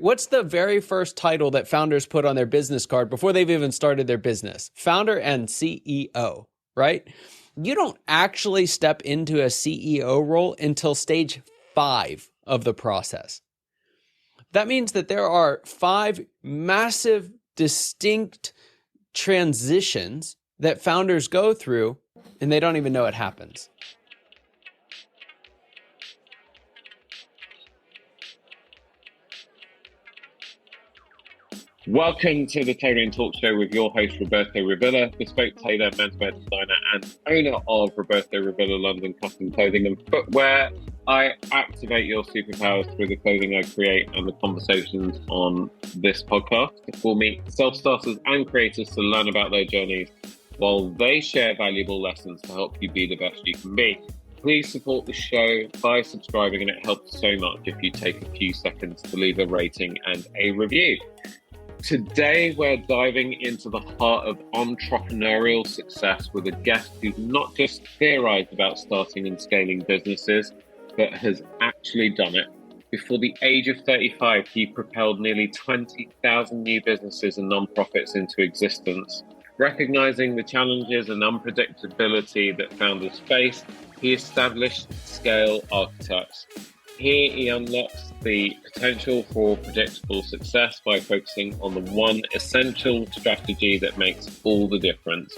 what's the very first title that founders put on their business card before they've even started their business? Founder and CEO, right? You don't actually step into a CEO role until stage 5 of the process. That means that there are 5 massive, distinct transitions that founders go through, and they don't even know it happens. Welcome to the Tailoring Talk Show with your host, Roberto Revilla, bespoke tailor, menswear designer, and owner of Roberto Revilla London Custom Clothing and Footwear. I activate your superpowers through the clothing I create and the conversations on this podcast. We'll meet self-starters and creators to learn about their journeys while they share valuable lessons to help you be the best you can be. Please support the show by subscribing, and it helps so much if you take a few seconds to leave a rating and a review. Today, we're diving into the heart of entrepreneurial success with a guest who's not just theorized about starting and scaling businesses, but has actually done it. Before the age of 35, he propelled nearly 20,000 new businesses and nonprofits into existence. Recognizing the challenges and unpredictability that founders face, he established Scale Archetypes. Here, he unlocks the potential for predictable success by focusing on the one essential strategy that makes all the difference.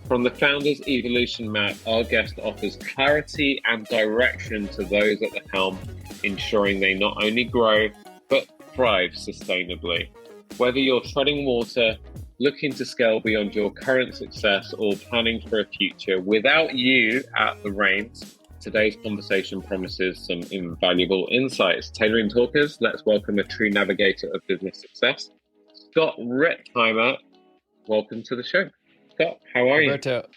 From the Founder's Evolution Map, our guest offers clarity and direction to those at the helm, ensuring they not only grow, but thrive sustainably. Whether you're treading water, looking to scale beyond your current success, or planning for a future without you at the reins, today's conversation promises some invaluable insights. Tailoring Talkers, let's welcome a true navigator of business success, Scott Ritzheimer. Welcome to the show. Scott, how are you? Roberto,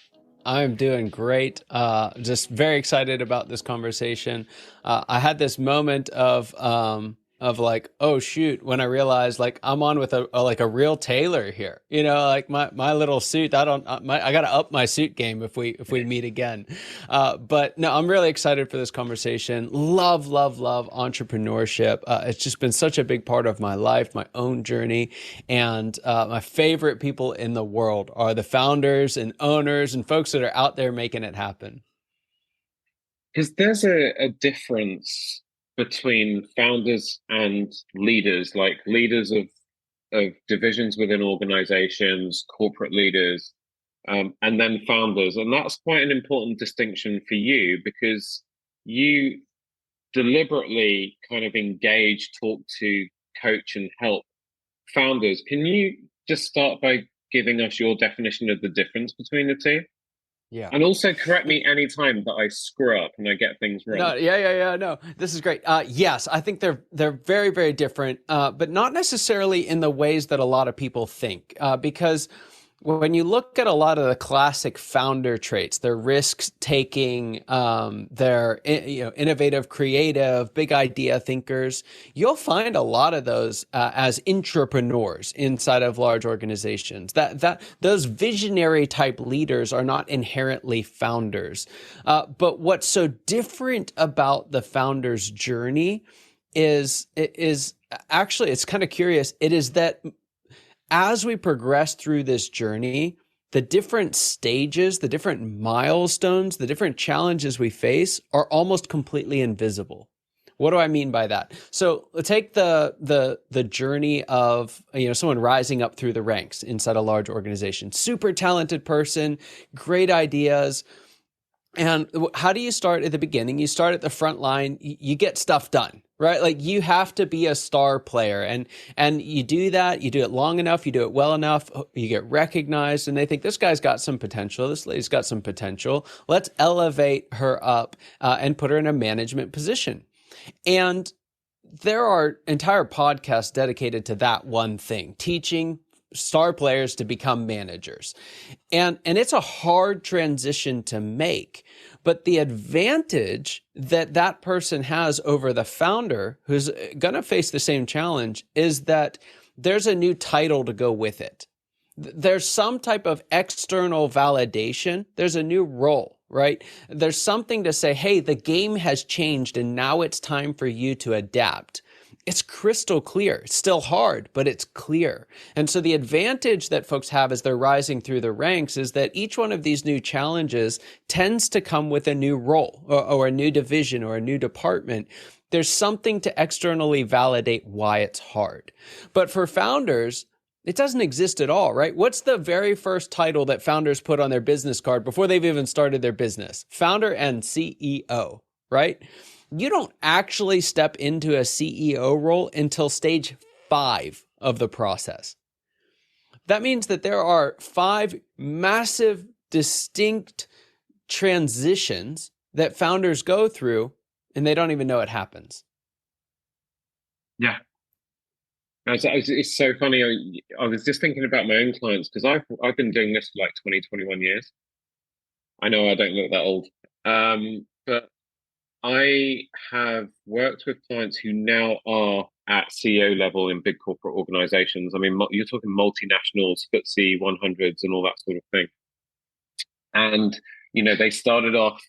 I'm doing great. Just very excited about this conversation. I had this moment of like, oh shoot, when I realized like I'm on with a real tailor here. You know, like my little suit. I got to up my suit game if we meet again. But no, I'm really excited for this conversation. Love entrepreneurship. It's just been such a big part of my life, my own journey, and my favorite people in the world are the founders and owners and folks that are out there making it happen. Because there's a difference between founders and leaders, like leaders of divisions within organizations, corporate leaders, and then founders. And that's quite an important distinction for you because you deliberately kind of engage, talk to, coach, and help founders. Can you just start by giving us your definition of the difference between the two? Yeah. And also correct me anytime that I screw up and I get things wrong. No, no, this is great. Yes, I think they're very, very different, but not necessarily in the ways that a lot of people think, because when you look at a lot of the classic founder traits, they're risk-taking, they're innovative, creative, big idea thinkers. You'll find a lot of those as intrapreneurs inside of large organizations. That those visionary type leaders are not inherently founders. But what's so different about the founder's journey is actually, it's kind of curious. It is that as we progress through this journey, the different stages, the different milestones, the different challenges we face are almost completely invisible. What do I mean by that? So take the journey of someone rising up through the ranks inside a large organization. Super talented person, great ideas. And how do you start at the beginning? You start at the front line, you get stuff done, right? Like you have to be a star player and you do that, you do it long enough, you do it well enough, you get recognized and they think this guy's got some potential, this lady's got some potential. Let's elevate her up and put her in a management position. And there are entire podcasts dedicated to that one thing, teaching star players to become managers. And it's a hard transition to make. But the advantage that that person has over the founder who's going to face the same challenge is that there's a new title to go with it. There's some type of external validation. There's a new role, right? There's something to say, hey, the game has changed and now it's time for you to adapt. it's crystal clear. It's still hard, but it's clear. And so the advantage that folks have as they're rising through the ranks is that each one of these new challenges tends to come with a new role or a new division or a new department. There's something to externally validate why it's hard. But for founders, it doesn't exist at all, right? What's the very first title that founders put on their business card before they've even started their business? Founder and CEO, right? You don't actually step into a CEO role until stage 5 of the process. That means that there are 5 massive, distinct transitions that founders go through, and they don't even know it happens. Yeah. It's so funny. I was just thinking about my own clients because I've been doing this for like 20, 21 years. I know I don't look that old. But I have worked with clients who now are at CEO level in big corporate organizations. I mean, you're talking multinationals, FTSE 100s, and all that sort of thing. And, they started off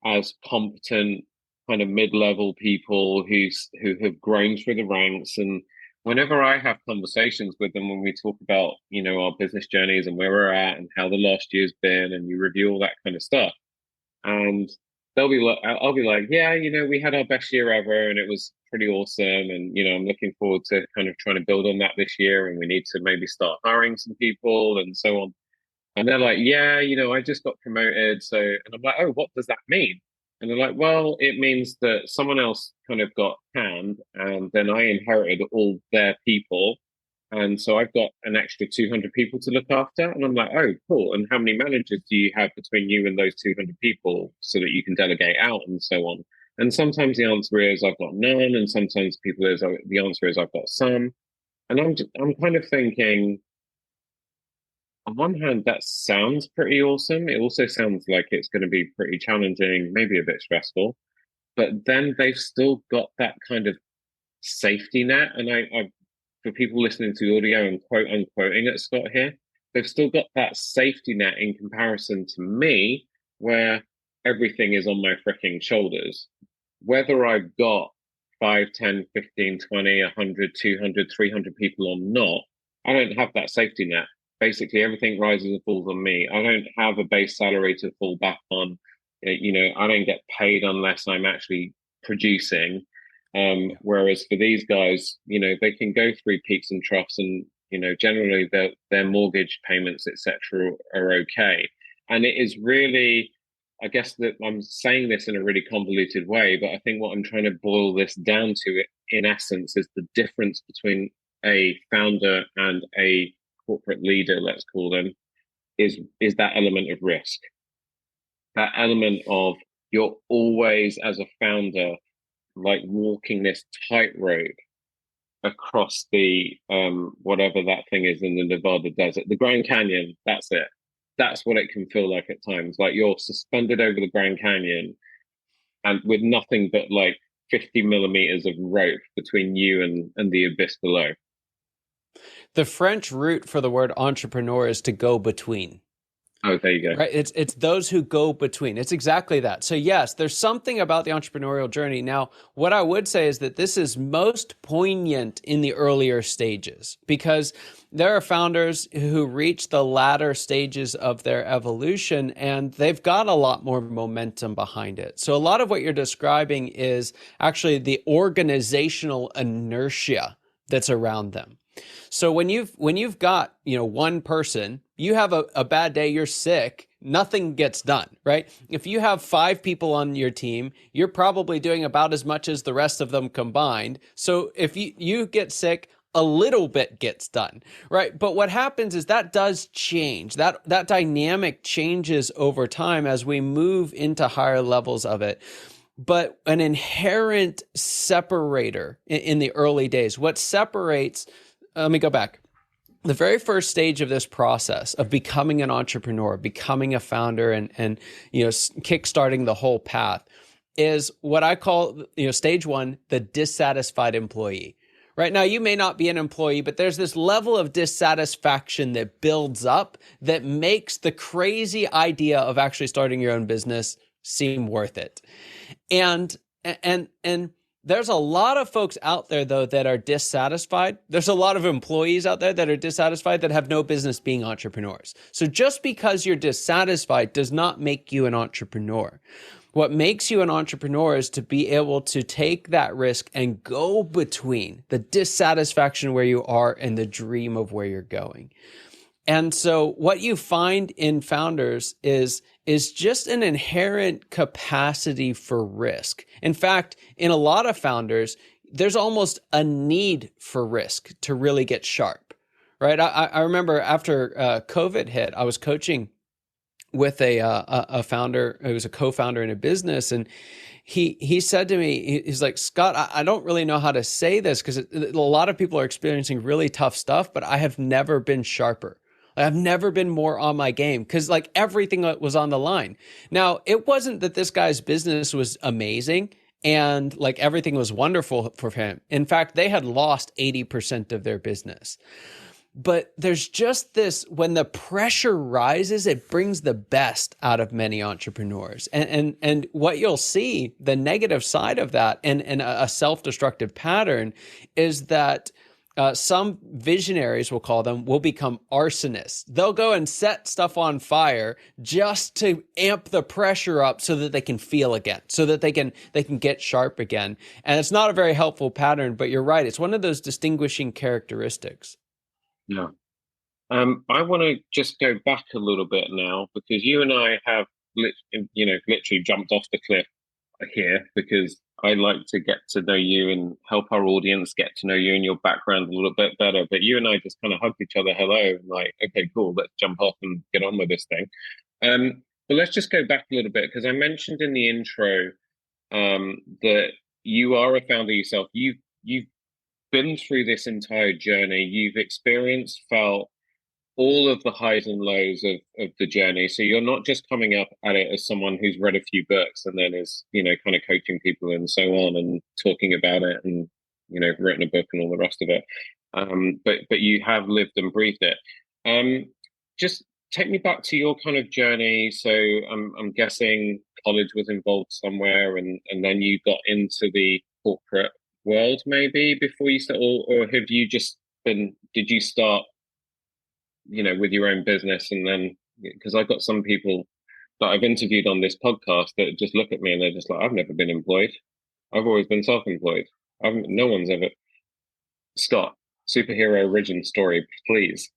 as competent, kind of mid-level people who have grown through the ranks. And whenever I have conversations with them, when we talk about, our business journeys and where we're at and how the last year's been, and you review all that kind of stuff. And I'll be like, yeah, we had our best year ever and it was pretty awesome. And, I'm looking forward to kind of trying to build on that this year. And we need to maybe start hiring some people and so on. And they're like, yeah, I just got promoted. So, and I'm like, oh, what does that mean? And they're like, well, it means that someone else kind of got canned and then I inherited all their people. And so I've got an extra 200 people to look after. And I'm like, oh, cool. And how many managers do you have between you and those 200 people so that you can delegate out and so on? And sometimes the answer is I've got none. And sometimes the answer is I've got some. And I'm kind of thinking, on one hand, that sounds pretty awesome. It also sounds like it's going to be pretty challenging, maybe a bit stressful. But then they've still got that kind of safety net. And I for people listening to the audio and quote unquoting at Scott here, they've still got that safety net in comparison to me, where everything is on my freaking shoulders. Whether I've got 5, 10, 15, 20, 100, 200, 300 people or not, I don't have that safety net. Basically, everything rises and falls on me. I don't have a base salary to fall back on. I don't get paid unless I'm actually producing. Whereas for these guys, they can go through peaks and troughs and, generally their mortgage payments, etc., are okay. And it is really, I guess that I'm saying this in a really convoluted way, but I think what I'm trying to boil this down to, in essence, is the difference between a founder and a corporate leader, let's call them, is that element of risk. That element of you're always, as a founder, like walking this tightrope across the whatever that thing is in the Nevada desert, the Grand Canyon. That's it. That's what it can feel like at times. Like you're suspended over the Grand Canyon, and with nothing but like 50 millimeters of rope between you and the abyss below. The French root for the word entrepreneur is to go between. Oh, there you go. Right. It's those who go between. It's exactly that. So yes, there's something about the entrepreneurial journey. Now, what I would say is that this is most poignant in the earlier stages, because there are founders who reach the latter stages of their evolution and they've got a lot more momentum behind it. So a lot of what you're describing is actually the organizational inertia that's around them. So when you've got, one person, you have a bad day, you're sick, nothing gets done, right? If you have 5 people on your team, you're probably doing about as much as the rest of them combined. So if you get sick, a little bit gets done, right? But what happens is that does change. That dynamic changes over time as we move into higher levels of it. But an inherent separator in the early days, what separates, let me go back. The very first stage of this process of becoming an entrepreneur, becoming a founder and kickstarting the whole path is what I call, stage 1, the dissatisfied employee. Right now, you may not be an employee, but there's this level of dissatisfaction that builds up that makes the crazy idea of actually starting your own business seem worth it. And There's a lot of folks out there, though, that are dissatisfied. There's a lot of employees out there that are dissatisfied that have no business being entrepreneurs. So just because you're dissatisfied does not make you an entrepreneur. What makes you an entrepreneur is to be able to take that risk and go between the dissatisfaction where you are and the dream of where you're going. And so what you find in founders is just an inherent capacity for risk. In fact, in a lot of founders, there's almost a need for risk to really get sharp, right? I remember after COVID hit, I was coaching with a founder who was a co-founder in a business, and he said to me, he's like, Scott, I don't really know how to say this because a lot of people are experiencing really tough stuff, but I have never been sharper. I've never been more on my game because like everything was on the line. Now, it wasn't that this guy's business was amazing and like everything was wonderful for him. In fact, they had lost 80% of their business. But there's just this, when the pressure rises, it brings the best out of many entrepreneurs. And what you'll see, the negative side of that and a self-destructive pattern is that some visionaries, we'll call them, will become arsonists. They'll go and set stuff on fire just to amp the pressure up so that they can feel again, so that they can get sharp again. And it's not a very helpful pattern, but you're right. It's one of those distinguishing characteristics. Yeah. I want to just go back a little bit now because you and I have, literally jumped off the cliff here because I like to get to know you and help our audience get to know you and your background a little bit better. But you and I just kind of hugged each other hello and like, okay, cool, let's jump off and get on with this thing. But let's just go back a little bit because I mentioned in the intro that you are a founder yourself. You've been through this entire journey. You've experienced, felt all of the highs and lows of the journey. So you're not just coming up at it as someone who's read a few books and then is, kind of coaching people and so on and talking about it and, written a book and all the rest of it. But you have lived and breathed it. Just take me back to your kind of journey. So I'm guessing college was involved somewhere and then you got into the corporate world maybe before you started, or have you just did you start with your own business? And then, because I've got some people that I've interviewed on this podcast that just look at me and they're just like, I've never been employed. I've always been self-employed. No one's ever. Scott, superhero origin story, please.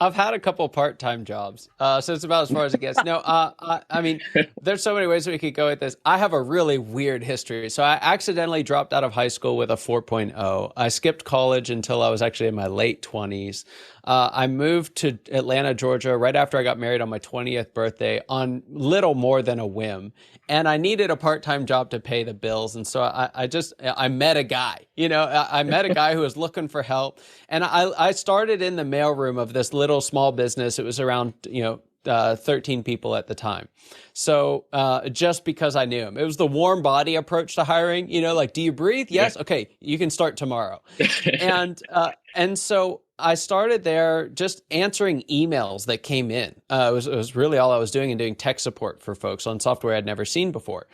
I've had a couple part-time jobs, so it's about as far as it gets. No, I mean, there's so many ways we could go with this. I have a really weird history. So I accidentally dropped out of high school with a 4.0. I skipped college until I was actually in my late 20s. I moved to Atlanta, Georgia, right after I got married on my 20th birthday on little more than a whim. And I needed a part-time job to pay the bills. And so I met a guy, I met a guy who was looking for help. And I started in the mailroom of this little small business. It was around, 13 people at the time. So just because I knew him, it was the warm body approach to hiring, like, do you breathe? Yes. Okay. You can start tomorrow. And so I started there just answering emails that came in. It was really all I was doing and doing tech support for folks on software I'd never seen before.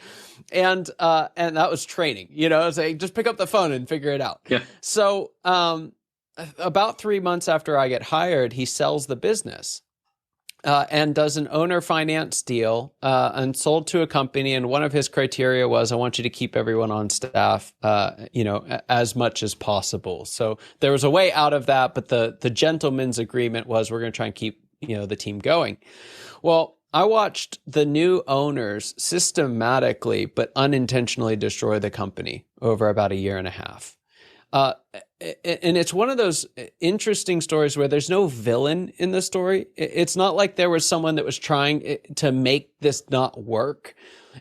And that was training, it's like, just pick up the phone and figure it out. Yeah. So about 3 months after I get hired, he sells the business. And does an owner finance deal and sold to a company. And one of his criteria was, I want you to keep everyone on staff, as much as possible. So there was a way out of that, but the gentleman's agreement was we're going to try and keep, the team going. Well, I watched the new owners systematically, but unintentionally destroy the company over about a year and a half. And it's one of those interesting stories where there's no villain in the story. It's not like there was someone that was trying to make this not work.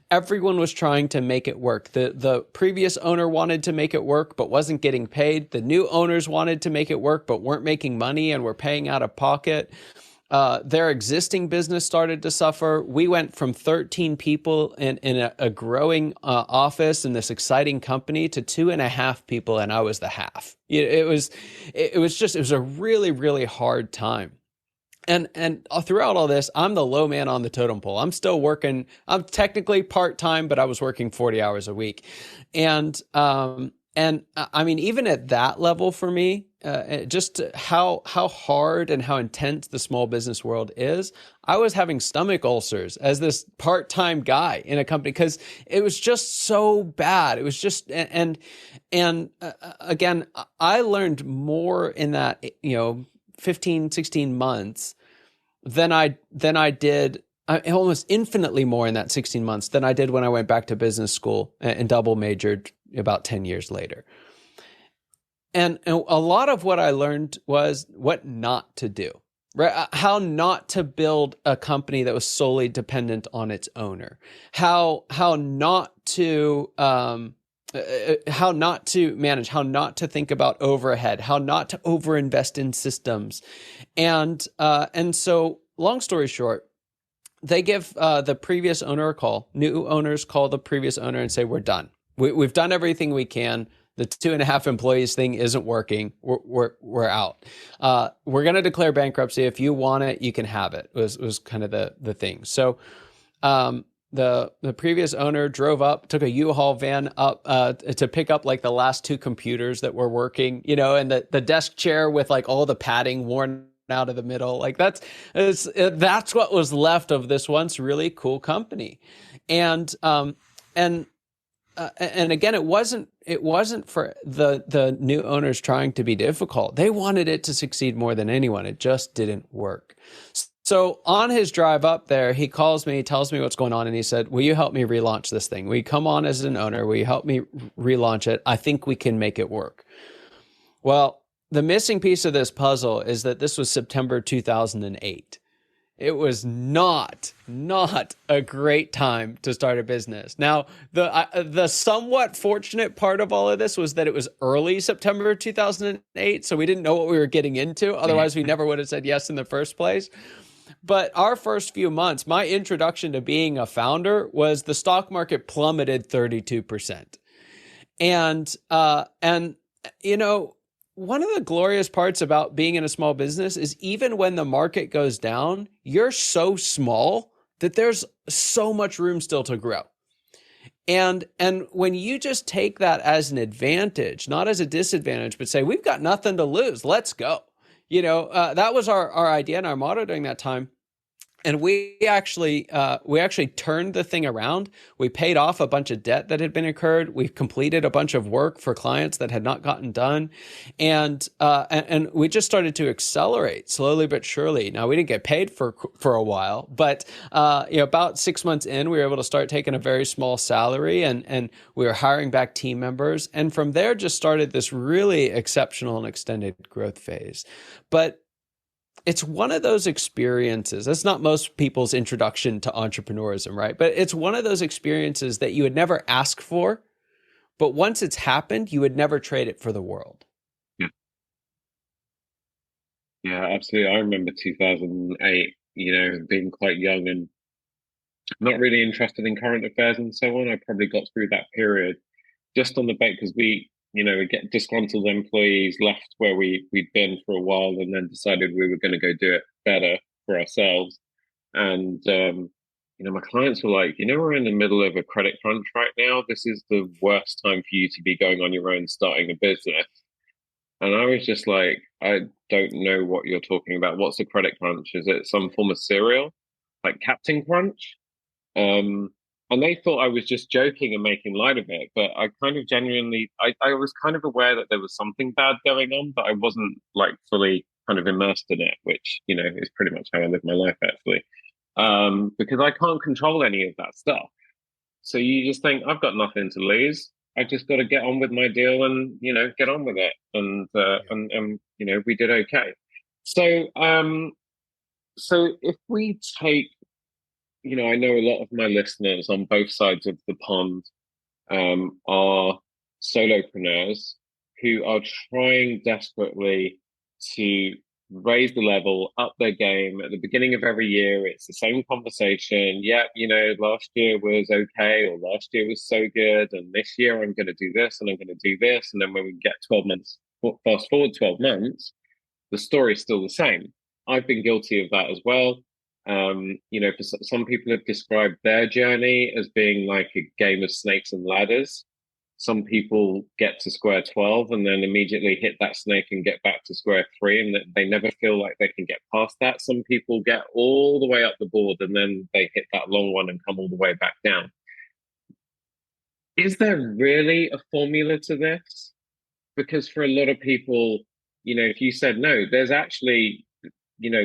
Everyone was trying to make it work. The previous owner wanted to make it work, but wasn't getting paid. The new owners wanted to make it work, but weren't making money and were paying out of pocket. Their existing business started to suffer. We went from 13 people in a growing office in this exciting company to 2.5 people, and I was the half. It was a really, really hard time. And throughout all this, I'm the low man on the totem pole. I'm still working. I'm technically part-time, but I was working 40 hours a week. And I mean, even at that level for me, just how hard and how intense the small business world is, I was having stomach ulcers as this part-time guy in a company because it was just so bad. It was just and again, I learned more in that 15, 16 months than I did, almost infinitely more in that 16 months than I did when I went back to business school and double majored about 10 years later. And a lot of what I learned was what not to do, right? How not to build a company that was solely dependent on its owner. How not to how not to manage, how not to think about overhead, how not to overinvest in systems. And so long story short, they give the previous owner a call. New owners call the previous owner and say, we're done. We've done everything we can. The 2.5 employees thing isn't working. We're out. We're going to declare bankruptcy. If you want it, you can have it. Was kind of the thing. So the previous owner drove up, took a U-Haul van up to pick up like the last 2 computers that were working, and the desk chair with like all the padding worn out of the middle. Like that's what was left of this once really cool company. And again, it wasn't for the new owners trying to be difficult. They wanted it to succeed more than anyone. It just didn't work. So on his drive up there, he calls me, tells me what's going on, and he said, will you help me relaunch this thing? Will you come on as an owner? Will you help me relaunch it? I think we can make it work. Well, the missing piece of this puzzle is that this was September 2008. It was not a great time to start a business. Now, the somewhat fortunate part of all of this was that it was early September 2008, so we didn't know what we were getting into. Otherwise, we never would have said yes in the first place. But our first few months, my introduction to being a founder was the stock market plummeted 32%. And one of the glorious parts about being in a small business is even when the market goes down, you're so small that there's so much room still to grow. And when you just take that as an advantage, not as a disadvantage, but say, we've got nothing to lose, let's go. That was our idea and our motto during that time. And we actually turned the thing around. We paid off a bunch of debt that had been incurred. We completed a bunch of work for clients that had not gotten done, and we just started to accelerate slowly but surely. Now we didn't get paid for a while, but about 6 months in, we were able to start taking a very small salary, and we were hiring back team members, and from there just started this really exceptional and extended growth phase. But it's one of those experiences. That's not most people's introduction to entrepreneurism, right? But it's one of those experiences that you would never ask for, but once it's happened, you would never trade it for the world. Yeah, absolutely. I remember 2008, being quite young and not really interested in current affairs and so on. I probably got through that period just on the back because we get disgruntled employees left where we'd been for a while and then decided we were going to go do it better for ourselves. And, my clients were like, we're in the middle of a credit crunch right now. This is the worst time for you to be going on your own, starting a business. And I was just like, I don't know what you're talking about. What's a credit crunch? Is it some form of cereal, like Captain Crunch? And they thought I was just joking and making light of it. But I kind of genuinely, I was kind of aware that there was something bad going on, but I wasn't like fully kind of immersed in it, which, is pretty much how I live my life, actually. Because I can't control any of that stuff. So you just think, I've got nothing to lose. I just got to get on with my deal and, get on with it. And we did okay. So if we take, I know a lot of my listeners on both sides of the pond are solopreneurs who are trying desperately to raise the level, up their game. At the beginning of every year, it's the same conversation. Yeah, last year was okay, or last year was so good, and this year I'm going to do this, and I'm going to do this. And then when we get 12 months, fast forward 12 months, the story's still the same. I've been guilty of that as well. For some people have described their journey as being like a game of snakes and ladders. Some people get to square 12 and then immediately hit that snake and get back to square three, and they never feel like they can get past that. Some people get all the way up the board and then they hit that long one and come all the way back down. Is there really a formula to this? Because for a lot of people, if you said no, there's actually,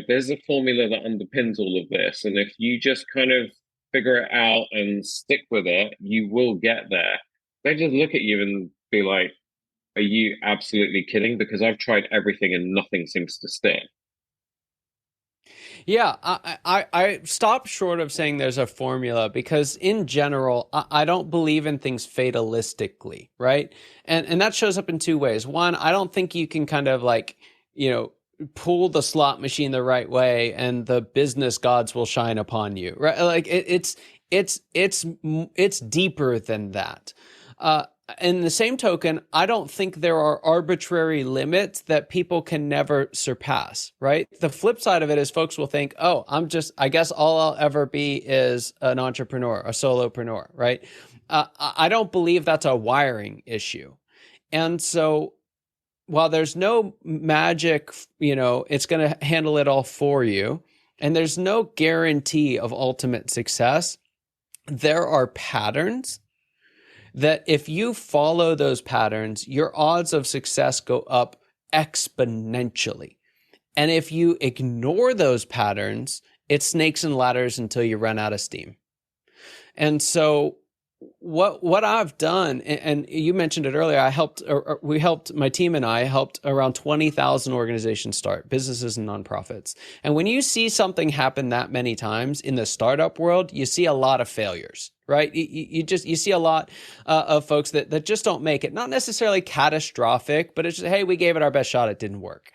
there's a formula that underpins all of this. And if you just kind of figure it out and stick with it, you will get there. They just look at you and be like, are you absolutely kidding? Because I've tried everything and nothing seems to stick. Yeah, I stop short of saying there's a formula because in general, I don't believe in things fatalistically, right? And that shows up in two ways. One, I don't think you can kind of like, pull the slot machine the right way and the business gods will shine upon you, right? Like it's deeper than that. In the same token, I don't think there are arbitrary limits that people can never surpass, right? The flip side of it is folks will think, oh, I guess all I'll ever be is an entrepreneur, a solopreneur, right? I don't believe that's a wiring issue. And so while there's no magic, it's going to handle it all for you, and there's no guarantee of ultimate success, there are patterns that if you follow those patterns, your odds of success go up exponentially. And if you ignore those patterns, it's snakes and ladders until you run out of steam. And so what I've done, and you mentioned it earlier, my team and I helped around 20,000 organizations start, businesses and nonprofits. And when you see something happen that many times in the startup world, you see a lot of failures, right? You see a lot of folks that just don't make it, not necessarily catastrophic, but it's just, hey, we gave it our best shot, it didn't work.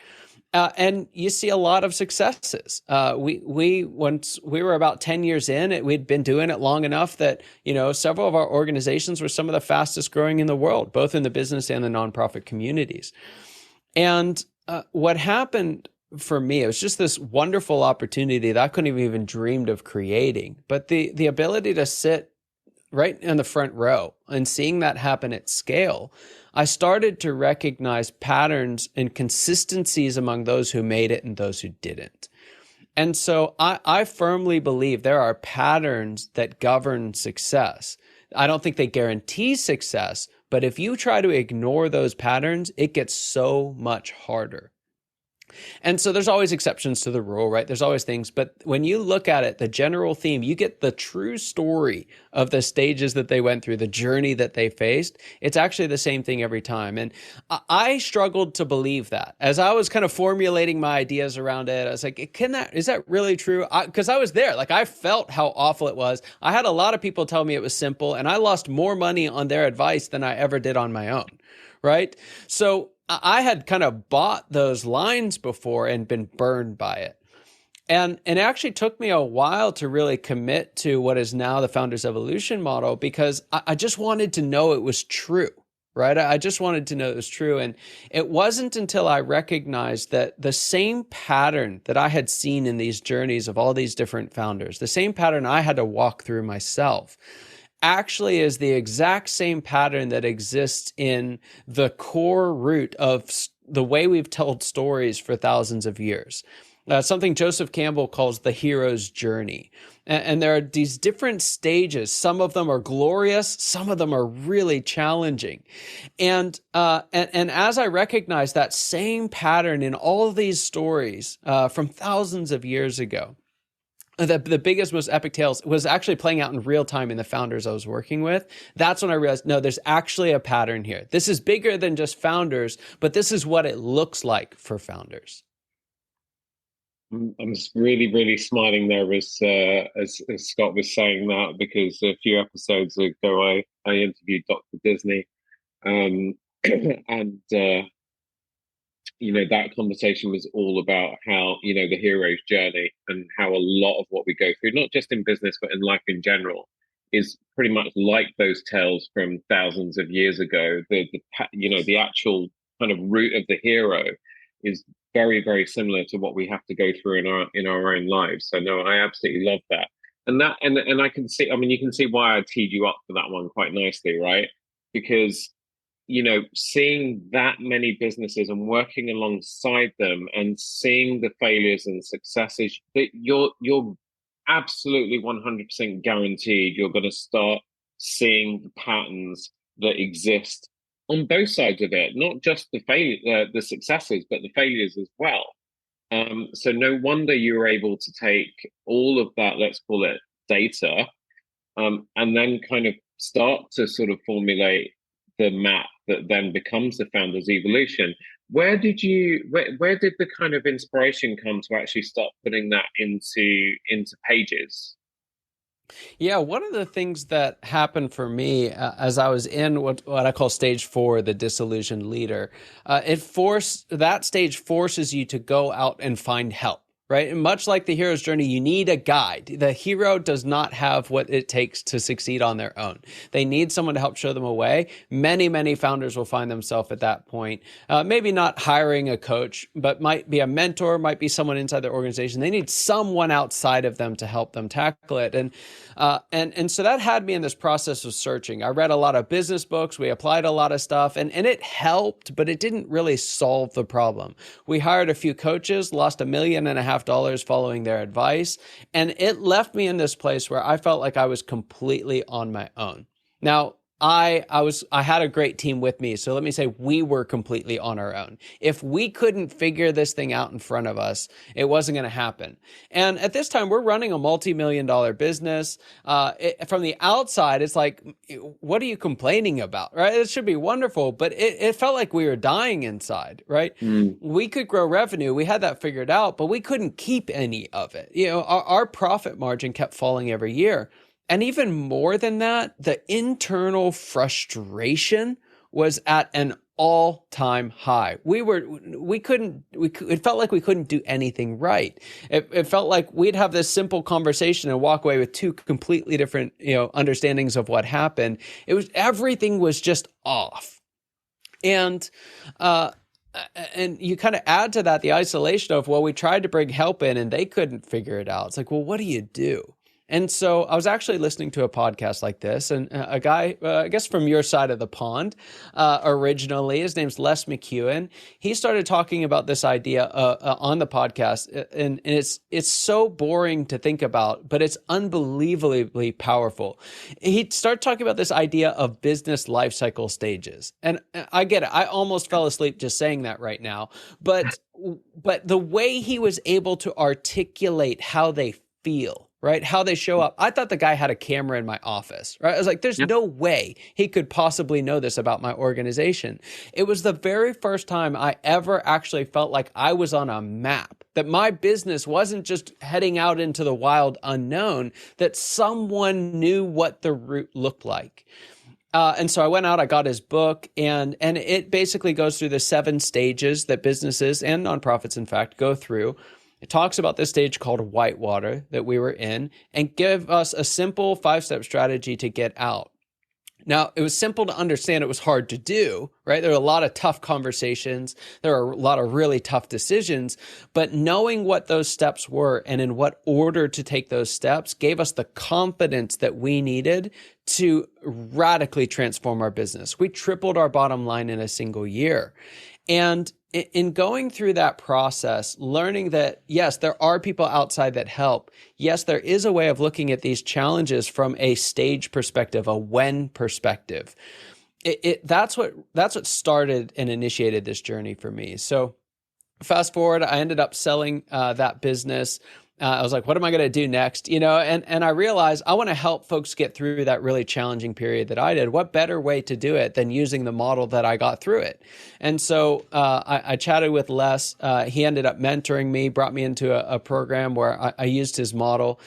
And you see a lot of successes. Once we were about 10 years in, we'd been doing it long enough that, several of our organizations were some of the fastest growing in the world, both in the business and the nonprofit communities. And what happened for me, it was just this wonderful opportunity that I couldn't have even dreamed of creating. But the ability to sit right in the front row and seeing that happen at scale, I started to recognize patterns and consistencies among those who made it and those who didn't. And so I firmly believe there are patterns that govern success. I don't think they guarantee success, but if you try to ignore those patterns, it gets so much harder. And so there's always exceptions to the rule, right? There's always things. But when you look at it, the general theme, you get the true story of the stages that they went through, the journey that they faced. It's actually the same thing every time. And I struggled to believe that. As I was kind of formulating my ideas around it, I was like, is that really true? Because I was there. Like, I felt how awful it was. I had a lot of people tell me it was simple, and I lost more money on their advice than I ever did on my own, right? So I had kind of bought those lines before and been burned by it. And it actually took me a while to really commit to what is now the Founders Evolution model, because I just wanted to know it was true, right? I just wanted to know it was true. And it wasn't until I recognized that the same pattern that I had seen in these journeys of all these different founders, the same pattern I had to walk through myself, actually is the exact same pattern that exists in the core root of the way we've told stories for thousands of years. Something Joseph Campbell calls the hero's journey. And there are these different stages. Some of them are glorious. Some of them are really challenging. And as I recognize that same pattern in all of these stories from thousands of years ago, the biggest, most epic tales was actually playing out in real time in the founders I was working with. That's when I realized, no, there's actually a pattern here. This is bigger than just founders, but this is what it looks like for founders. I'm just really, really smiling there as Scott was saying that, because a few episodes ago I interviewed Dr. Disney, and that conversation was all about how, the hero's journey and how a lot of what we go through, not just in business, but in life in general, is pretty much like those tales from thousands of years ago. The actual kind of root of the hero is very, very similar to what we have to go through in our own lives. So no, I absolutely love that. And I can see, I mean, you can see why I teed you up for that one quite nicely, right? Because seeing that many businesses and working alongside them and seeing the failures and successes, that you're absolutely 100% guaranteed you're going to start seeing the patterns that exist on both sides of it, not just the successes, but the failures as well. So no wonder you were able to take all of that, let's call it data, and then kind of start to sort of formulate the map that then becomes the founder's evolution. Where did the kind of inspiration come to actually start putting that into pages? Yeah, one of the things that happened for me as I was in what I call stage 4, the disillusioned leader, that stage forces you to go out and find help. Right. And much like the hero's journey, you need a guide. The hero does not have what it takes to succeed on their own. They need someone to help show them a way. Many, many founders will find themselves at that point, maybe not hiring a coach, but might be a mentor, might be someone inside their organization. They need someone outside of them to help them tackle it. And so that had me in this process of searching. I read a lot of business books. We applied a lot of stuff, and it helped, but it didn't really solve the problem. We hired a few coaches, lost $1.5 million following their advice. And it left me in this place where I felt like I was completely on my own. Now, I had a great team with me. So let me say we were completely on our own. If we couldn't figure this thing out in front of us, it wasn't going to happen. And at this time, we're running a multi-million-dollar business. From the outside, it's like, what are you complaining about, right? It should be wonderful, but it felt like we were dying inside, right? We could grow revenue. We had that figured out, but we couldn't keep any of it. Our profit margin kept falling every year. And even more than that, the internal frustration was at an all-time high. It felt like we couldn't do anything right. It felt like we'd have this simple conversation and walk away with two completely different, understandings of what happened. Everything was just off. And you kind of add to that the isolation of, well, we tried to bring help in and they couldn't figure it out. It's like, well, what do you do? And so I was actually listening to a podcast like this, and a guy, I guess from your side of the pond, originally, his name's Les McEwen. He started talking about this idea on the podcast, and it's so boring to think about, but it's unbelievably powerful. He started talking about this idea of business life cycle stages, and I get it. I almost fell asleep just saying that right now, but the way he was able to articulate how they feel, right? How they show up. I thought the guy had a camera in my office, right? I was like, there's no way he could possibly know this about my organization. It was the very first time I ever actually felt like I was on a map, that my business wasn't just heading out into the wild unknown, that someone knew what the route looked like. And so I went out, I got his book, and it basically goes through the 7 stages that businesses and nonprofits, in fact, go through. It talks about this stage called whitewater that we were in and give us a simple 5-step strategy to get out. Now, it was simple to understand. It was hard to do, right? There were a lot of tough conversations. There were a lot of really tough decisions, but knowing what those steps were and in what order to take those steps gave us the confidence that we needed to radically transform our business. We tripled our bottom line in a single year. And in going through that process, learning that, yes, there are people outside that help. Yes, there is a way of looking at these challenges from a stage perspective, a when perspective. That's what started and initiated this journey for me. So fast forward, I ended up selling that business. I was like, what am I going to do next? And I realized I want to help folks get through that really challenging period that I did. What better way to do it than using the model that I got through it? And so I chatted with Les. He ended up mentoring me, brought me into a program where I used his model.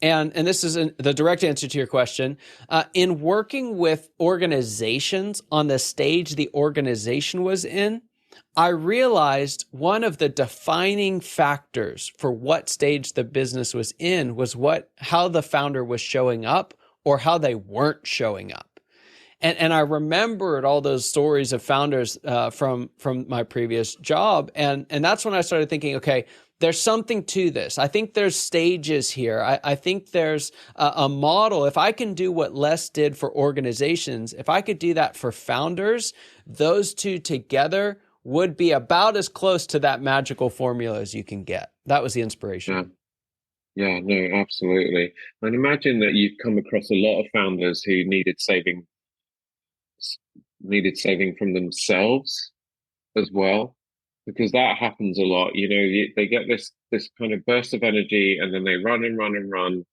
And this is the direct answer to your question. In working with organizations on the stage the organization was in, I realized one of the defining factors for what stage the business was in was how the founder was showing up or how they weren't showing up. And I remembered all those stories of founders from my previous job, and that's when I started thinking, okay, there's something to this. I think there's stages here. I think there's a model. If I can do what Les did for organizations, if I could do that for founders, those two together would be about as close to that magical formula as you can get. That was the inspiration. Yeah. Yeah, no, absolutely. And imagine that you've come across a lot of founders who needed saving from themselves as well, because that happens a lot. They get this kind of burst of energy, and then they run and run and run,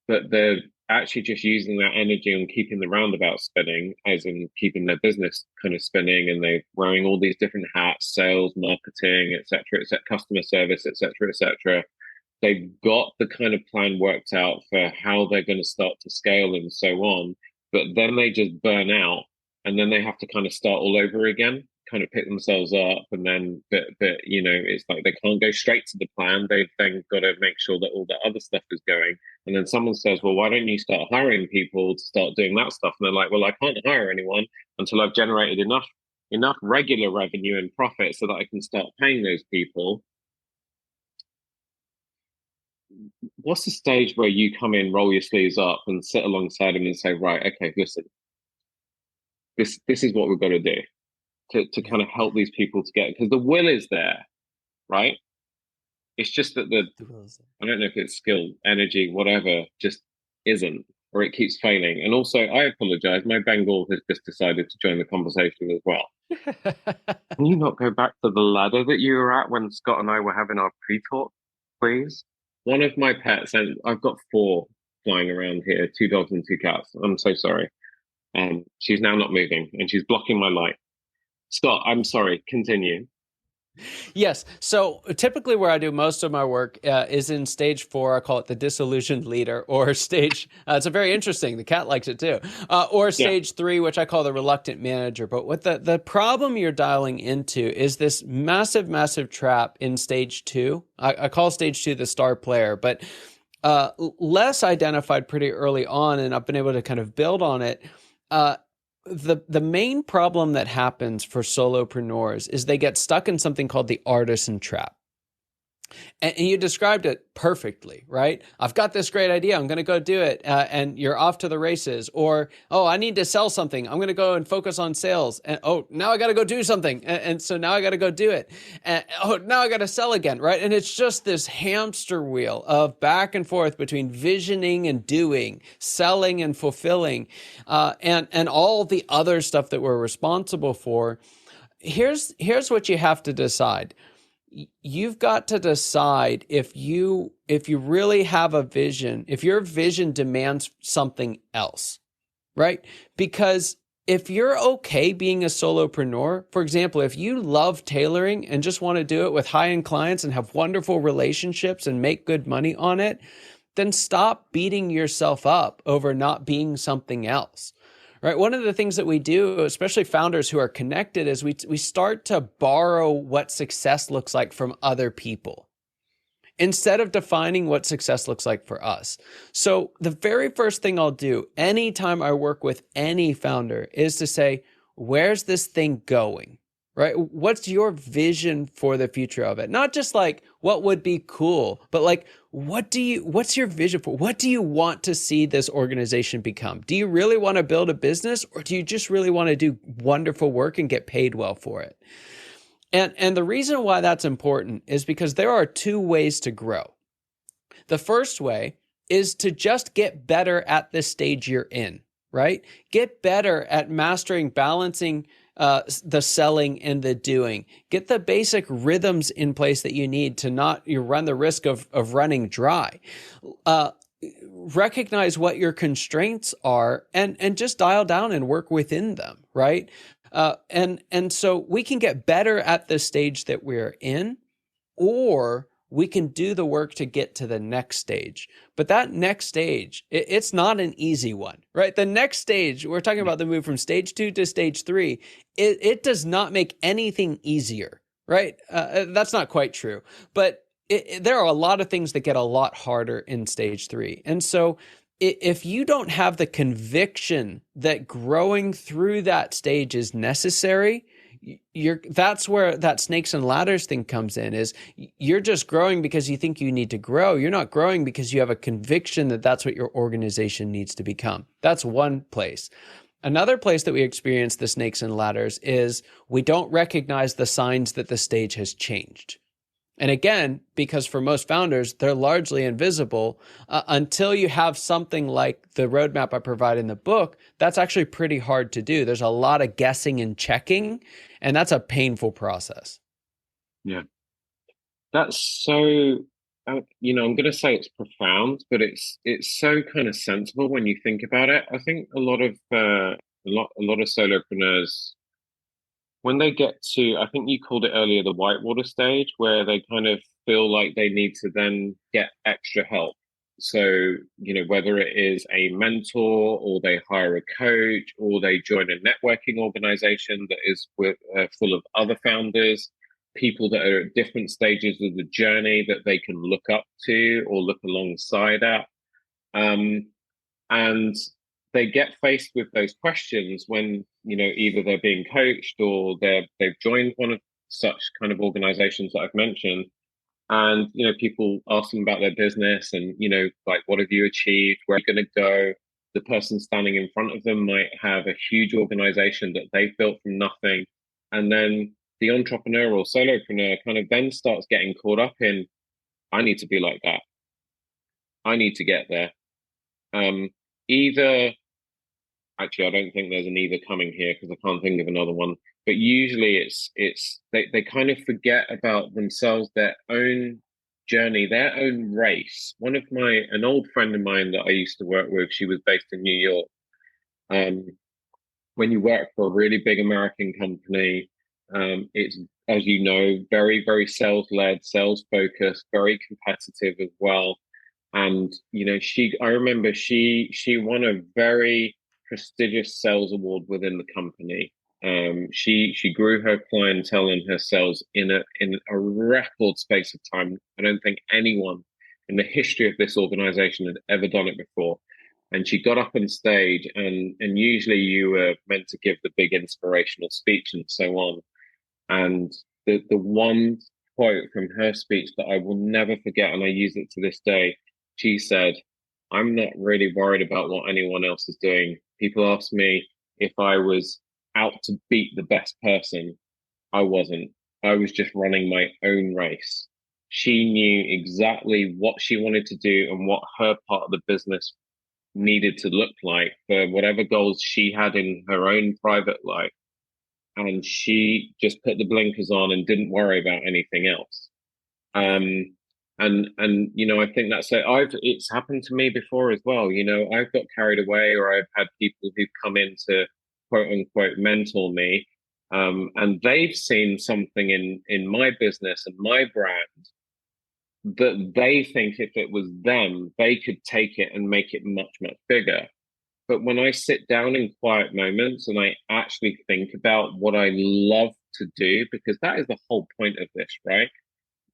but they're actually just using that energy on keeping the roundabout spinning, as in keeping their business kind of spinning, and they're wearing all these different hats: sales, marketing, etc., customer service, etc. They've got the kind of plan worked out for how they're going to start to scale and so on, but then they just burn out, and then they have to kind of start all over again, kind of pick themselves up, and then it's like they can't go straight to the plan. They've then got to make sure that all the other stuff is going, and then someone says, well, why don't you start hiring people to start doing that stuff? And they're like, well, I can't hire anyone until I've generated enough regular revenue and profit so that I can start paying those people. What's the stage where you come in, roll your sleeves up, and sit alongside them and say, right, okay, listen, this is what we've got to do to kind of help these people to get, because the will is there, right? It's just that I don't know if it's skill, energy, whatever, just isn't, or it keeps failing. And also, I apologize, my Bengal has just decided to join the conversation as well. Can you not go back to the ladder that you were at when Scott and I were having our pre-talk, please? One of my pets, and I've got 4 flying around here, 2 dogs and 2 cats. I'm so sorry. And she's now not moving, and she's blocking my light. Scott, I'm sorry. Continue. Yes. So typically where I do most of my work is in stage 4. I call it the disillusioned leader, or stage, it's a very interesting, the cat likes it too, or stage 3, which I call the reluctant manager. But what the problem you're dialing into is this massive, massive trap in stage 2. I call stage 2 the star player, but Les identified pretty early on, and I've been able to kind of build on it. The main problem that happens for solopreneurs is they get stuck in something called the artisan trap. And you described it perfectly, right? I've got this great idea. I'm going to go do it. And you're off to the races. Or, oh, I need to sell something. I'm going to go and focus on sales. And, oh, now I got to go do something. And so now I got to go do it. And, oh, now I got to sell again, right? And it's just this hamster wheel of back and forth between visioning and doing, selling and fulfilling, and all the other stuff that we're responsible for. Here's what you have to decide. You've got to decide if you really have a vision, if your vision demands something else, right? Because if you're okay being a solopreneur, for example, if you love tailoring and just want to do it with high-end clients and have wonderful relationships and make good money on it, then stop beating yourself up over not being something else. Right. One of the things that we do, especially founders who are connected, is we start to borrow what success looks like from other people instead of defining what success looks like for us. So the very first thing I'll do anytime I work with any founder is to say, where's this thing going? Right? What's your vision for the future of it? Not just like what would be cool, but like what's your vision for? What do you want to see this organization become? Do you really want to build a business, or do you just really want to do wonderful work and get paid well for it? And the reason why that's important is because there are 2 ways to grow. The first way is to just get better at the stage you're in, right? Get better at mastering, balancing the selling and the doing. Get the basic rhythms in place that you need to not run the risk of running dry. Recognize what your constraints are and just dial down and work within them, right? And so we can get better at the stage that we're in, or we can do the work to get to the next stage. But that next stage, it's not an easy one, right? The next stage, we're talking about the move from stage 2 to stage 3. It does not make anything easier, right? That's not quite true. But there are a lot of things that get a lot harder in stage 3. And so if you don't have the conviction that growing through that stage is necessary, that's where that snakes and ladders thing comes in. Is you're just growing because you think you need to grow. You're not growing because you have a conviction that that's what your organization needs to become. That's one place. Another place that we experience the snakes and ladders is we don't recognize the signs that the stage has changed. And again, because for most founders, they're largely invisible until you have something like the roadmap I provide in the book. That's actually pretty hard to do. There's a lot of guessing and checking, and that's a painful process. Yeah, that's so. I'm going to say it's profound, but it's so kind of sensible when you think about it. I think a lot of solopreneurs, when they get to, I think you called it earlier, the whitewater stage, where they kind of feel like they need to then get extra help. So, whether it is a mentor or they hire a coach or they join a networking organization that is full of other founders, people that are at different stages of the journey that they can look up to or look alongside at. Um, and they get faced with those questions when either they're being coached or they've joined one of such kind of organizations that I've mentioned, and people ask them about their business and like, what have you achieved, where are you going to go? The person standing in front of them might have a huge organization that they've built from nothing, and then the entrepreneur or solopreneur kind of then starts getting caught up in, I need to be like that, I need to get there. Either Actually, I don't think there's an either coming here because I can't think of another one. But usually it's they kind of forget about themselves, their own journey, their own race. An old friend of mine that I used to work with, she was based in New York. Um, when you work for a really big American company, it's, as you know, very, very sales led, sales focused, very competitive as well. And I remember she won a very prestigious sales award within the company. She grew her clientele and her sales in a record space of time. I don't think anyone in the history of this organization had ever done it before. And she got up on stage, and usually you were meant to give the big inspirational speech and so on. And the one quote from her speech that I will never forget, and I use it to this day, she said, I'm not really worried about what anyone else is doing. People ask me if I was out to beat the best person. I wasn't. I was just running my own race. She knew exactly what she wanted to do and what her part of the business needed to look like for whatever goals she had in her own private life. And she just put the blinkers on and didn't worry about anything else. And I think that's it. It's happened to me before as well. I've got carried away, or I've had people who've come in to quote unquote mentor me, and they've seen something in my business and my brand that they think if it was them, they could take it and make it much, much bigger. But when I sit down in quiet moments and I actually think about what I love to do, because that is the whole point of this, right?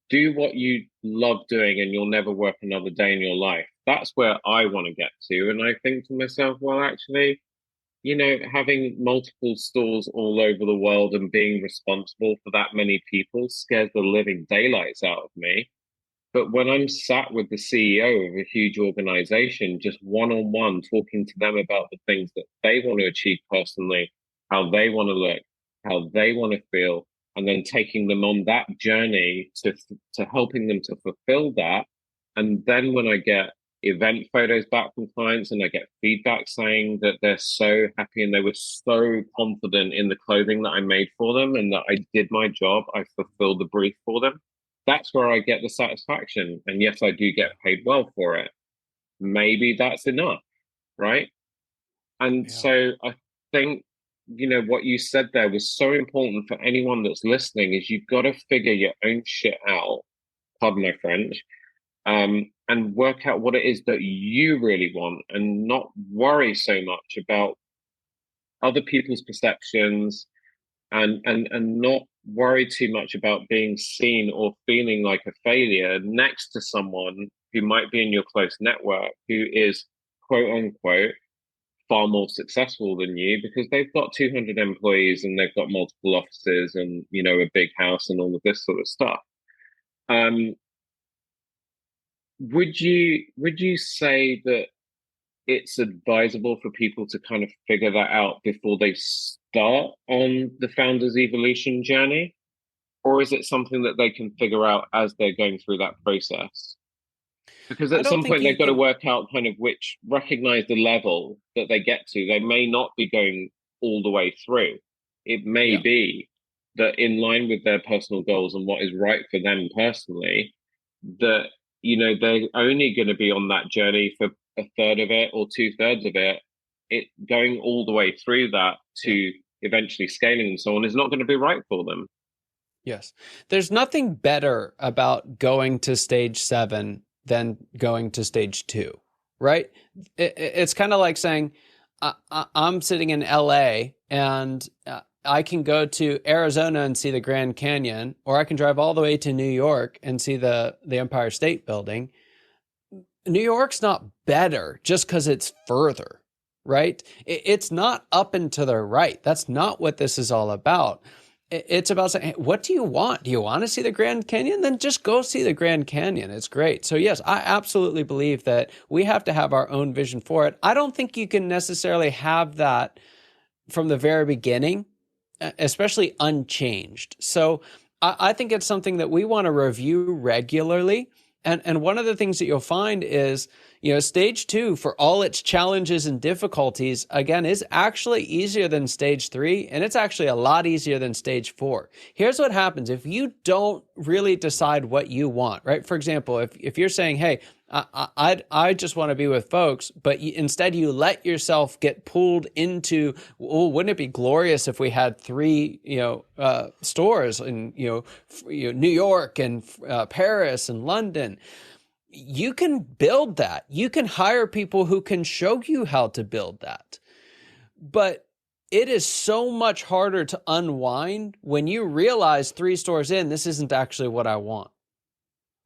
Do what you love doing and you'll never work another day in your life. That's where I want to get to. And I think to myself, well, actually, having multiple stores all over the world and being responsible for that many people scares the living daylights out of me. But when I'm sat with the CEO of a huge organization, just one on one, talking to them about the things that they want to achieve personally, how they want to look, how they want to feel, and then taking them on that journey to helping them to fulfill that. And then when I get event photos back from clients and I get feedback saying that they're so happy and they were so confident in the clothing that I made for them and that I did my job, I fulfilled the brief for them, that's where I get the satisfaction. And yes, I do get paid well for it. Maybe that's enough, right? And so I think, what you said there was so important for anyone that's listening is you've got to figure your own shit out, pardon my French, and work out what it is that you really want and not worry so much about other people's perceptions and not worry too much about being seen or feeling like a failure next to someone who might be in your close network who is quote unquote far more successful than you because they've got 200 employees and they've got multiple offices and a big house and all of this sort of stuff. Um, would you say that it's advisable for people to kind of figure that out before they start on the founder's evolution journey? Or is it something that they can figure out as they're going through that process? Because I at don't some think point you they've got to can. work out kind of recognize the level that they get to. They may not be going all the way through. It may Yeah. be that in line with their personal goals and what is right for them personally, that they're only going to be on that journey for a third of it or two-thirds of it. It going all the way through that Yeah. to eventually scaling and so on is not going to be right for them. Yes. There's nothing better about going to stage 7 than going to stage 2, right? It's kind of like saying, I'm sitting in LA and I can go to Arizona and see the Grand Canyon, or I can drive all the way to New York and see the Empire State Building. New York's not better just because it's further, right? It's not up and to the right. That's not what this is all about. It's about saying, hey, what do you want? Do you want to see the Grand Canyon? Then just go see the Grand Canyon. It's great. So yes, I absolutely believe that we have to have our own vision for it. I don't think you can necessarily have that from the very beginning, especially unchanged. So I think it's something that we want to review regularly. And one of the things that you'll find is, stage 2, for all its challenges and difficulties, again, is actually easier than stage 3. And it's actually a lot easier than stage 4. Here's what happens if you don't really decide what you want, right? For example, if you're saying, hey, I just want to be with folks, but instead you let yourself get pulled into, oh, wouldn't it be glorious if we had 3, stores in, New York and Paris and London. You can build that. You can hire people who can show you how to build that. But it is so much harder to unwind when you realize 3 stores in, this isn't actually what I want.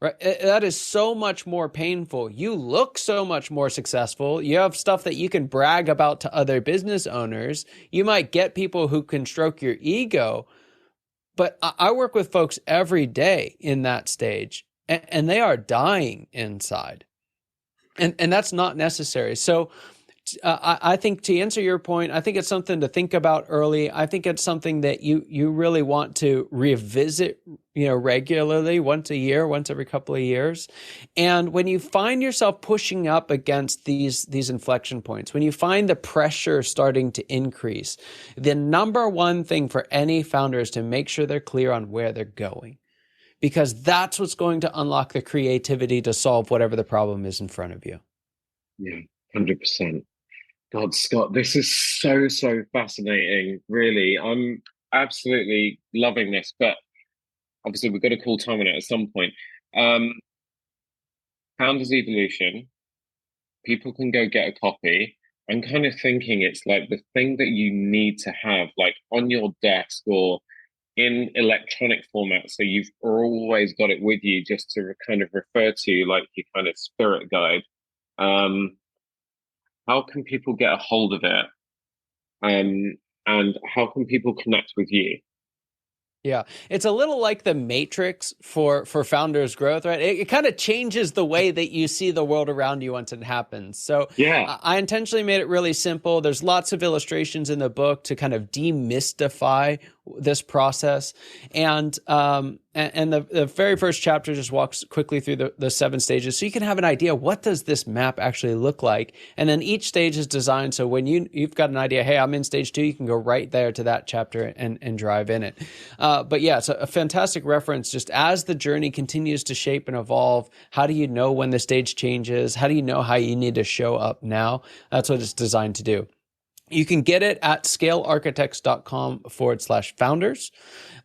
Right? That is so much more painful. You look so much more successful. You have stuff that you can brag about to other business owners. You might get people who can stroke your ego. But I work with folks every day in that stage, and they are dying inside. And that's not necessary. So I think, to answer your point, I think it's something to think about early. I think it's something that you really want to revisit, regularly, once a year, once every couple of years. And when you find yourself pushing up against these inflection points, when you find the pressure starting to increase, the number one thing for any founder is to make sure they're clear on where they're going, because that's what's going to unlock the creativity to solve whatever the problem is in front of you. Yeah, 100%. God, Scott, this is so, so fascinating. Really, I'm absolutely loving this, but obviously we've got to call time on it at some point. Um, Founders Evolution, people can go get a copy. I'm kind of thinking it's like the thing that you need to have like on your desk or in electronic format. So you've always got it with you just to kind of refer to like your kind of spirit guide. Um, how can people get a hold of it? And how can people connect with you? Yeah, it's a little like the Matrix for founders' growth, right? It kind of changes the way that you see the world around you once it happens. So Yeah. I intentionally made it really simple. There's lots of illustrations in the book to kind of demystify this process, and the very first chapter just walks quickly through the 7 stages, so you can have an idea, what does this map actually look like? And then each stage is designed so when you've got an idea, hey, I'm in stage 2, you can go right there to that chapter and drive in it. But yeah, it's a fantastic reference. Just as the journey continues to shape and evolve, how do you know when the stage changes? How do you know how you need to show up now? That's what it's designed to do. You can get it at scalearchitects.com/founders.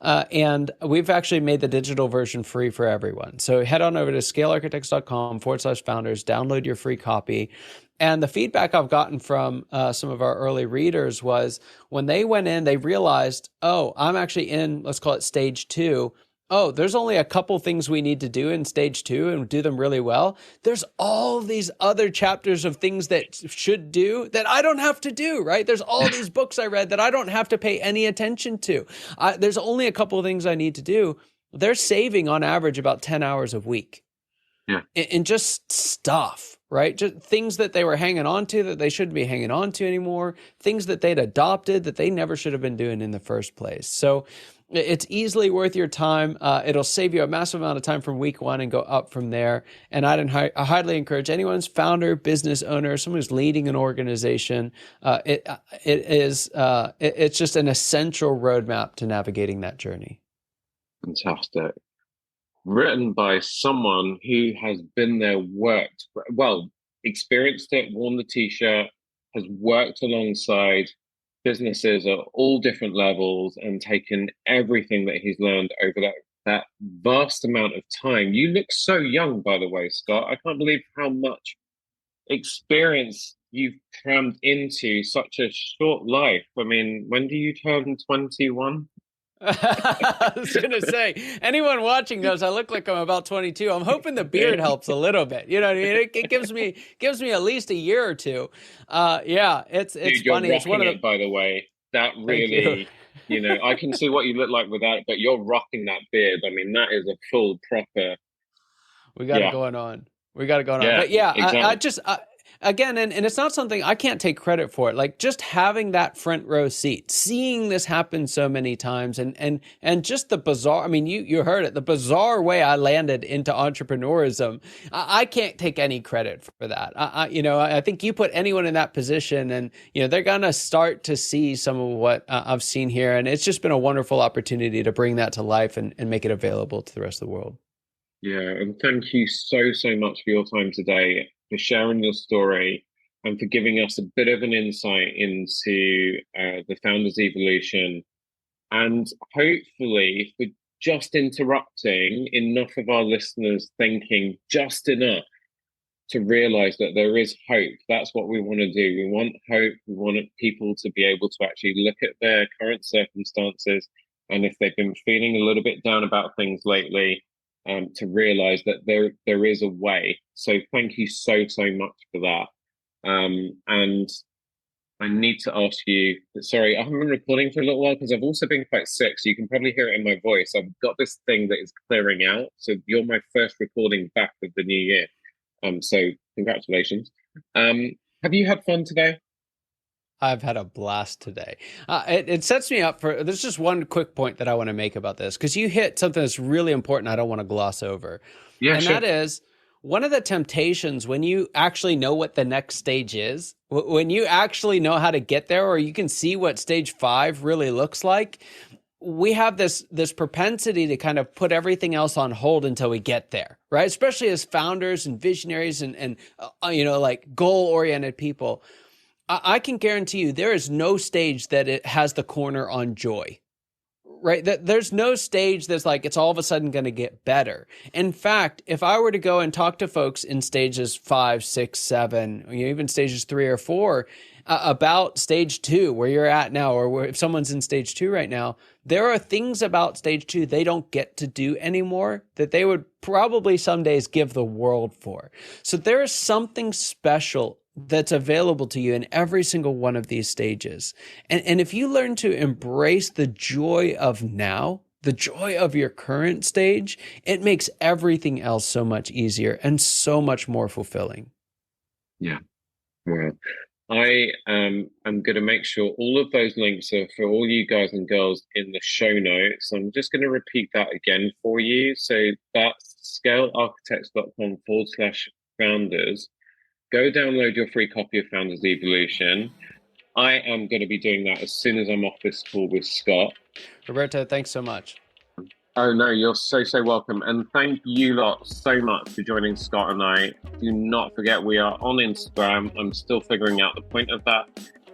And we've actually made the digital version free for everyone. So head on over to scalearchitects.com/founders, download your free copy. And the feedback I've gotten from some of our early readers was when they went in, they realized, oh, I'm actually in, let's call it stage 2. oh, there's only a couple things we need to do in stage 2 and do them really well. There's all these other chapters of things that should do that I don't have to do, right? There's all these books I read that I don't have to pay any attention to. There's only a couple of things I need to do. They're saving on average about 10 hours a week. Yeah. In just stuff, right? Just things that they were hanging on to that they shouldn't be hanging on to anymore, things that they'd adopted that they never should have been doing in the first place. So it's easily worth your time. It'll save you a massive amount of time from week 1 and go up from there. And I highly encourage anyone's founder, business owner, someone who's leading an organization. It's just an essential roadmap to navigating that journey. Fantastic. Written by someone who has been there, experienced it, worn the t-shirt, has worked alongside businesses at all different levels and taken everything that he's learned over that vast amount of time. You look so young, by the way, Scott. I can't believe how much experience you've crammed into such a short life. I mean, when do you turn 21? I was going to say, anyone watching knows I look like I'm about 22. I'm hoping the beard helps a little bit. You know what I mean? It gives me at least a year or two. It's Dude, funny. You're it's one of the, by the way, that really, I can see what you look like without, but you're rocking that beard. I mean, that is a full proper. We got it going on. Yeah, but yeah, exactly. Again, and it's not something I can't take credit for it. Like just having that front row seat, seeing this happen so many times and just the bizarre, I mean, you heard it, the bizarre way I landed into entrepreneurism. I can't take any credit for that. I think you put anyone in that position and, they're going to start to see some of what I've seen here. And it's just been a wonderful opportunity to bring that to life and make it available to the rest of the world. Yeah, and thank you so much for your time today, for sharing your story, and for giving us a bit of an insight into the Founders Evolution, and hopefully for just interrupting enough of our listeners thinking just enough to realize that there is hope. That's what we want to do. We want hope. We want people to be able to actually look at their current circumstances, and if they've been feeling a little bit down about things lately, to realize that there is a way. So thank you so much for that. And I need to ask you, sorry, I haven't been recording for a little while because I've also been quite sick, so you can probably hear it in my voice. I've got this thing that is clearing out. So you're my first recording back of the new year. So congratulations. Have you had fun today? I've had a blast today. It sets me up for, there's just one quick point that I want to make about this, because you hit something that's really important I don't want to gloss over. Yeah, and sure. That is one of the temptations when you actually know what the next stage is, when you actually know how to get there, or you can see what stage 5 really looks like, we have this propensity to kind of put everything else on hold until we get there, right? Especially as founders and visionaries and like goal-oriented people. I can guarantee you there is no stage that it has the corner on joy, right? That there's no stage that's like it's all of a sudden going to get better. In fact, if I were to go and talk to folks in stages 5, 6, 7, even stages 3 or 4 about stage 2, where you're at now, or if someone's in stage 2 right now, there are things about stage 2 they don't get to do anymore that they would probably some days give the world for. So there is something special that's available to you in every single one of these stages. And if you learn to embrace the joy of now, the joy of your current stage, it makes everything else so much easier and so much more fulfilling. Yeah. Well, I am going to make sure all of those links are for all you guys and girls in the show notes. I'm just going to repeat that again for you. So that's scalearchitects.com/founders. Go download your free copy of Founders Evolution. I am going to be doing that as soon as I'm off this call with Scott. Roberto, thanks so much. Oh, no, you're so welcome. And thank you lot so much for joining Scott and I. Do not forget, we are on Instagram. I'm still figuring out the point of that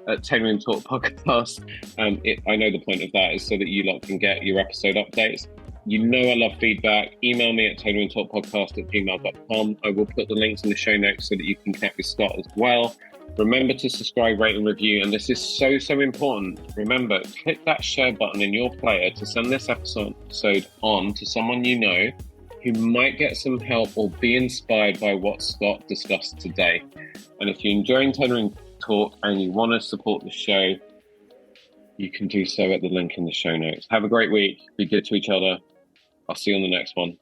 at Tailoring Talk Podcast. I know the point of that is so that you lot can get your episode updates. You know I love feedback. Email me at tailoringtalkpodcast@gmail.com. I will put the links in the show notes so that you can connect with Scott as well. Remember to subscribe, rate, and review. And this is so, so important. Remember, click that share button in your player to send this episode on to someone you know who might get some help or be inspired by what Scott discussed today. And if you're enjoying Tailoring Talk and you want to support the show, you can do so at the link in the show notes. Have a great week. Be good to each other. I'll see you on the next one.